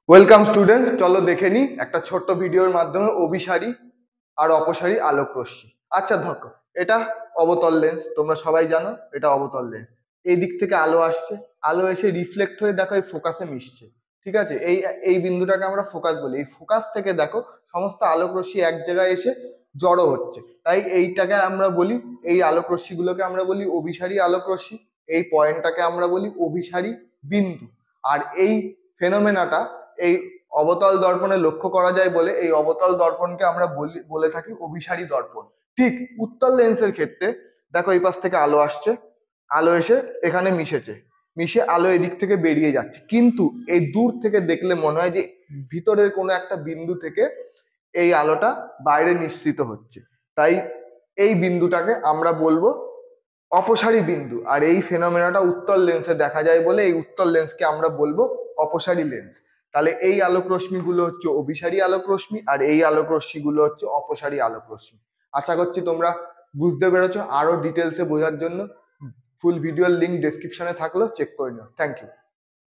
Welcome student, চলো দেখে নি একটা ছোট্ট ভিডিওর মাধ্যমে অভিসারী আর অপসারী আলোক রশ্মি। আচ্ছা দেখো, এটা অবতল লেন্স, তোমরা সবাই জানো এটা অবতল লেন্স। এই দিক থেকে আলো আসছে, আলো এসে রিফ্লেক্ট হয়ে দেখো এই ফোকাসে মিশছে। ঠিক আছে, এই এই বিন্দুটাকে আমরা ফোকাস বলি। এই ফোকাস থেকে দেখো সমস্ত আলোক রশ্মি এক জায়গায় এসে জড়ো হচ্ছে, তাই এইটাকে আমরা বলি, এই আলোক রশ্মিগুলোকে আমরা বলি অভিসারী আলোক রশ্মি। এই পয়েন্টটাকে আমরা বলি অভিসারী বিন্দু। আর এই ফেনোমেনাটা এই অবতল দর্পণে লক্ষ্য করা যায় বলে এই অবতল দর্পণকে আমরা বলে থাকি অভিসারী দর্পণ। ঠিক উত্তল লেন্সের ক্ষেত্রে দেখো এই পাশ থেকে আলো আসছে, আলো এসে এখানে মিশেছে, মিশে আলো এদিক থেকে বেরিয়ে যাচ্ছে, কিন্তু এই দূর থেকে দেখলে মনে হয় যে ভিতরের কোনো একটা বিন্দু থেকে এই আলোটা বাইরে নিঃসৃত হচ্ছে। তাই এই বিন্দুটাকে আমরা বলবো অপসারী বিন্দু। আর এই ফেনোমেনাটা উত্তল লেন্সে দেখা যায় বলে এই উত্তল লেন্সকে আমরা বলবো অপসারী লেন্স। তাহলে এই আলোক রশ্মিগুলো হচ্ছে অভিসারী আলোক রশ্মি, আর এই আলোক রশ্মিগুলো হচ্ছে অপসারী আলোক রশ্মি। আশা করছি তোমরা বুঝতে পেরেছো। আরো ডিটেলসে বোঝার জন্য ফুল ভিডিওর লিঙ্ক ডেসক্রিপশনে থাকলো, চেক করে নিও। Thank you.